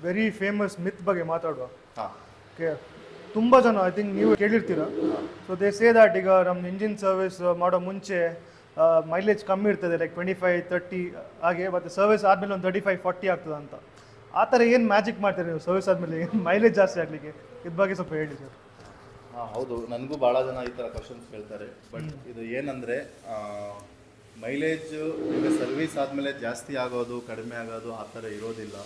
Very famous ಮಿತ್ ಬಗ್ಗೆ ಮಾತಾಡುವ. ಹಾಂ ಓಕೆ, ತುಂಬ ಜನ ಐ ಥಿಂಕ್ ನೀವು ಕೇಳಿರ್ತೀರ. ಸೊ ದೇ ಸೇ ದ್ಯಾಟ್ ಈಗ ನಮ್ಮ ಇಂಜಿನ್ ಸರ್ವಿಸ್ ಮಾಡೋ ಮುಂಚೆ ಮೈಲೇಜ್ ಕಮ್ಮಿ ಇರ್ತದೆ, ಲೈಕ್ 25-30 ಹಾಗೆ, ಮತ್ತು ಸರ್ವಿಸ್ ಆದಮೇಲೆ ಒಂದು 35-40 ಆಗ್ತದೆ ಅಂತ. ಆ ಥರ ಏನು ಮ್ಯಾಜಿಕ್ ಮಾಡ್ತೀರಿ ನೀವು ಸರ್ವಿಸ್ ಆದಮೇಲೆ ಮೈಲೇಜ್ ಜಾಸ್ತಿ ಆಗಲಿಕ್ಕೆ? ಇದ್ರ ಬಗ್ಗೆ ಸ್ವಲ್ಪ ಹೇಳಿ ಸರ್. ಹಾಂ ಹೌದು, ನನಗೂ ಭಾಳ ಜನ ಈ ಥರ ಕ್ವಶನ್ಸ್ ಕೇಳ್ತಾರೆ. ಬಟ್ ಇದು ಏನಂದರೆ ಮೈಲೇಜ್ ನಿಮಗೆ ಸರ್ವಿಸ್ ಆದಮೇಲೆ ಜಾಸ್ತಿ ಆಗೋದು ಕಡಿಮೆ ಆಗೋದು ಆ ಥರ ಇರೋದಿಲ್ಲ.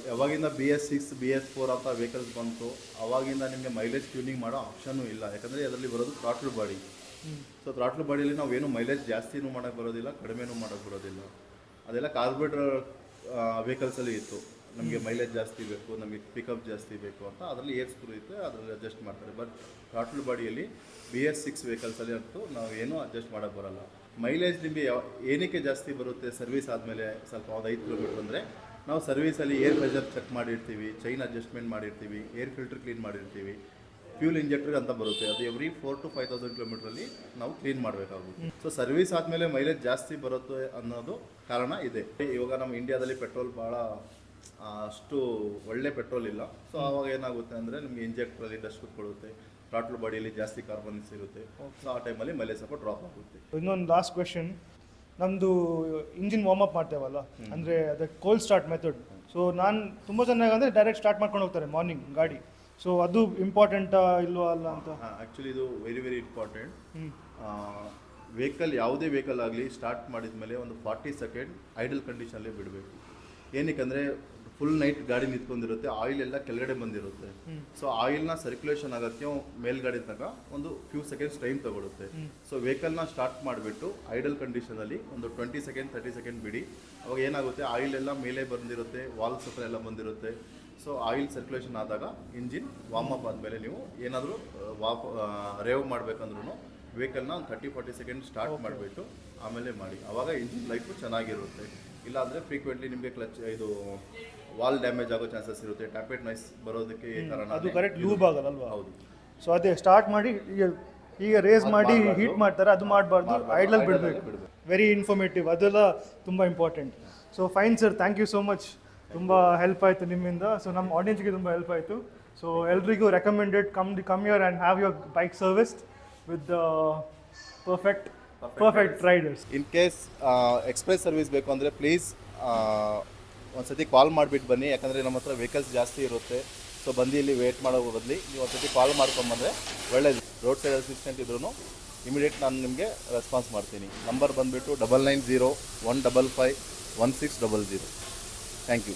ಯಾವಾಗಿಂದ BS6 BS4 ಅಂತ ವೆಹಿಕಲ್ಸ್ ಬಂತು ಅವಾಗಿಂದ ನಿಮಗೆ ಮೈಲೇಜ್ ಟ್ಯೂನಿಂಗ್ ಮಾಡೋ ಆಪ್ಷನ್ನೂ ಇಲ್ಲ. ಯಾಕಂದರೆ ಅದರಲ್ಲಿ ಬರೋದು ಥ್ರಾಟ್ಲ್ ಬಾಡಿ. ಸೊ ಥ್ರಾಟ್ಲ್ ಬಾಡಿಯಲ್ಲಿ ನಾವೇನು ಮೈಲೇಜ್ ಜಾಸ್ತಿನೂ ಮಾಡೋಕ್ಕೆ ಬರೋದಿಲ್ಲ, ಕಡಿಮೆನೂ ಮಾಡೋಕ್ಕೆ ಬರೋದಿಲ್ಲ. ಅದೆಲ್ಲ ಕಾರ್ಬೋರೇಟರ್ ವೆಹಿಕಲ್ಸಲ್ಲಿ ಇತ್ತು. ನಮಗೆ ಮೈಲೇಜ್ ಜಾಸ್ತಿ ಬೇಕು, ನಮಗೆ ಪಿಕಪ್ ಜಾಸ್ತಿ ಬೇಕು ಅಂತ ಅದರಲ್ಲಿ ಏರ್ ಸ್ಕ್ರೂ ಇತ್ತು, ಅದರಲ್ಲಿ ಅಡ್ಜಸ್ಟ್ ಮಾಡ್ತಾರೆ. ಬಟ್ ಥ್ರಾಟ್ಲ್ ಬಾಡಿಯಲ್ಲಿ BS6 ವೆಹಿಕಲ್ಸಲ್ಲಿ ಅಂತೂ ನಾವು ಏನೂ ಅಡ್ಜಸ್ಟ್ ಮಾಡೋಕ್ಕೆ ಬರೋಲ್ಲ. ಮೈಲೇಜ್ ನಿಮಗೆ ಏನಕ್ಕೆ ಜಾಸ್ತಿ ಬರುತ್ತೆ ಸರ್ವಿಸ್ ಆದಮೇಲೆ ಸ್ವಲ್ಪ ಒಂದು 5 ಕಿಲೋಮೀಟ್ರ್ ಅಂದರೆ, ನಾವು ಸರ್ವಿಸಲ್ಲಿ ಏರ್ ಪ್ರೆಷರ್ ಚೆಕ್ ಮಾಡಿರ್ತೀವಿ, ಚೈನ್ ಅಡ್ಜಸ್ಟ್ಮೆಂಟ್ ಮಾಡಿರ್ತೀವಿ, ಏರ್ ಫಿಲ್ಟರ್ ಕ್ಲೀನ್ ಮಾಡಿರ್ತೀವಿ, ಫ್ಯೂಲ್ ಇಂಜೆಕ್ಟರ್ ಅಂತ ಬರುತ್ತೆ, ಅದು ಎವ್ರಿ 4,000 to 5,000 ಕಿಲೋಮೀಟ್ರಲ್ಲಿ ನಾವು ಕ್ಲೀನ್ ಮಾಡಬೇಕಾಗುತ್ತೆ. ಸೊ ಸರ್ವಿಸ್ ಆದಮೇಲೆ ಮೈಲೇಜ್ ಜಾಸ್ತಿ ಬರುತ್ತೆ ಅನ್ನೋದು ಕಾರಣ ಇದೆ. ಇವಾಗ ನಮ್ಮ ಇಂಡಿಯಾದಲ್ಲಿ ಪೆಟ್ರೋಲ್ ಭಾಳ ಅಷ್ಟು ಒಳ್ಳೆ ಪೆಟ್ರೋಲ್ ಇಲ್ಲ. ಸೊ ಆವಾಗ ಏನಾಗುತ್ತೆ ಅಂದರೆ ನಿಮಗೆ ಇಂಜೆಕ್ಟ್ರಲ್ಲಿ ಡಸ್ಟ್ ಕೂತ್ಕೊಳ್ಳುತ್ತೆ, ಥ್ರಾಟ್ಲ್ ಬಾಡಿಯಲ್ಲಿ ಜಾಸ್ತಿ ಕಾರ್ಬನ್ಸ್ ಇರುತ್ತೆ. ಸೊ ಆ ಟೈಮಲ್ಲಿ ಮೈಲೇಜ್ ಸ್ವಲ್ಪ ಡ್ರಾಪ್ ಆಗುತ್ತೆ. ಇನ್ನೊಂದು ಲಾಸ್ಟ್ ಕ್ವೆಶನ್, ನಮ್ಮದು ಇಂಜಿನ್ ವಾರ್ಮ್ ಅಪ್ ಮಾಡ್ತೇವಲ್ಲ, ಅಂದರೆ ಅದಕ್ಕೆ ಕೋಲ್ಡ್ ಸ್ಟಾರ್ಟ್ ಮೆಥಡ್. ಸೊ ನಾನು ತುಂಬ ಚೆನ್ನಾಗಿ ಅಂದರೆ ಡೈರೆಕ್ಟ್ ಸ್ಟಾರ್ಟ್ ಮಾಡ್ಕೊಂಡು ಹೋಗ್ತಾರೆ ಮಾರ್ನಿಂಗ್ ಗಾಡಿ. ಸೊ ಅದು ಇಂಪಾರ್ಟೆಂಟಾ ಇಲ್ವೋ ಅಲ್ಲ ಅಂತ? ಆ್ಯಕ್ಚುಲಿ ಇದು ವೆರಿ ಇಂಪಾರ್ಟೆಂಟ್. ವೆಹಿಕಲ್ ಯಾವುದೇ ವೆಹಿಕಲ್ ಆಗಲಿ ಸ್ಟಾರ್ಟ್ ಮಾಡಿದ ಮೇಲೆ ಒಂದು 40 ಸೆಕೆಂಡ್ ಐಡಲ್ ಕಂಡೀಷನಲ್ಲೇ ಬಿಡಬೇಕು. ಏನಕ್ಕೆ ಫುಲ್ ನೈಟ್ ಗಾಡಿ ನಿಂತ್ಕೊಂಡಿರುತ್ತೆ, ಆಯಿಲ್ ಎಲ್ಲ ಕೆಳಗಡೆ ಬಂದಿರುತ್ತೆ. ಸೊ ಆಯಿಲ್ನ ಸರ್ಕ್ಯುಲೇಷನ್ ಆಗೋಕ್ಕೆ ಮೇಲ್ಗಡೆ ತನಕ ಒಂದು ಫ್ಯೂ ಸೆಕೆಂಡ್ಸ್ ಟೈಮ್ ತಗೊಳುತ್ತೆ. ಸೊ ವೆಹಿಕಲ್ನ ಸ್ಟಾರ್ಟ್ ಮಾಡಿಬಿಟ್ಟು ಐಡಲ್ ಕಂಡೀಷನಲ್ಲಿ ಒಂದು 20 ಸೆಕೆಂಡ್ 30 ಸೆಕೆಂಡ್ ಬಿಡಿ. ಅವಾಗ ಏನಾಗುತ್ತೆ, ಆಯಿಲ್ ಎಲ್ಲ ಮೇಲೆ ಬಂದಿರುತ್ತೆ, ವಾಲ್ಸ್ ಹತ್ರ ಎಲ್ಲ ಬಂದಿರುತ್ತೆ. ಸೊ ಆಯಿಲ್ ಸರ್ಕ್ಯುಲೇಷನ್ ಆದಾಗ ಇಂಜಿನ್ ವಾರ್ಮ್ ಅಪ್ ಆದಮೇಲೆ ನೀವು ಏನಾದರೂ ರೇವ್ ಮಾಡಬೇಕಂದ್ರೂ ವೆಹಿಕಲ್ನ ಒಂದು 30-40 ಸೆಕೆಂಡ್ ಸ್ಟಾರ್ಟ್ ಮಾಡಿಬಿಟ್ಟು ಆಮೇಲೆ ಮಾಡಿ. ಆವಾಗ ಇಂಜಿನ್ ಲೈಫು ಚೆನ್ನಾಗಿರುತ್ತೆ. ಇಲ್ಲಾಂದರೆ ಫ್ರೀಕ್ವೆಂಟ್ಲಿ ನಿಮಗೆ ಇದು ವಾಲ್ ಡ್ಯಾಮೇಜ್ ಆಗೋ ಚಾನ್ಸಸ್ ಇರುತ್ತೆ, ಟ್ಯಾಪೆಟ್ ನಾಯ್ಸ್ ಬರೋದಕ್ಕೆ ಕಾರಣ. ಅದು ಕರೆಕ್ಟ್ ಲೂಬ್ ಆಗಲ್ಲ. ಹೌದು. ಸೊ ಅದೇ ಸ್ಟಾರ್ಟ್ ಮಾಡಿ ಈಗ ರೇಸ್ ಮಾಡಿ ಹೀಟ್ ಮಾಡ್ತಾರೆ, ಅದು ಮಾಡಬಾರ್ದು, ಐಡಲ್ ಬಿಡಬೇಕು. ವೆರಿ ಇನ್ಫಾರ್ಮೇಟಿವ್, ಅದೆಲ್ಲ ತುಂಬ important. So fine sir, thank you so much. ತುಂಬ ಹೆಲ್ಪ್ ಆಯಿತು ನಿಮ್ಮಿಂದ. ಸೊ ನಮ್ಮ ಆಡಿಯನ್ಸ್ಗೆ ತುಂಬ ಹೆಲ್ಪ್ ಆಯಿತು. ಸೊ ಎಲ್ರಿಗೂ recommended, come here and have your bike serviced with perfect riders. In case express service ಬೇಕು ಅಂದರೆ ಪ್ಲೀಸ್ ಒಂದ್ಸತಿ ಕಾಲ್ ಮಾಡಿಬಿಟ್ಟು ಬನ್ನಿ. ಯಾಕಂದರೆ ನಮ್ಮ ಹತ್ರ ವೆಹಿಕಲ್ಸ್ ಜಾಸ್ತಿ ಇರುತ್ತೆ. ಸೊ ಬಂದು ಇಲ್ಲಿ ವೇಟ್ ಮಾಡೋ ಬದಲಿ ನೀವು ಒಂದ್ಸತಿ ಕಾಲ್ ಮಾಡ್ಕೊಂಬಂದರೆ ಒಳ್ಳೆಯದು. ರೋಡ್ ಸೈಡ್ ಅಸಿಸ್ಟೆಂಟ್ ಇದ್ರೂ ಇಮಿಡಿಯೇಟ್ ನಾನು ನಿಮಗೆ ರೆಸ್ಪಾನ್ಸ್ ಮಾಡ್ತೀನಿ. ನಂಬರ್ ಬಂದುಬಿಟ್ಟು 9901551600. Thank you.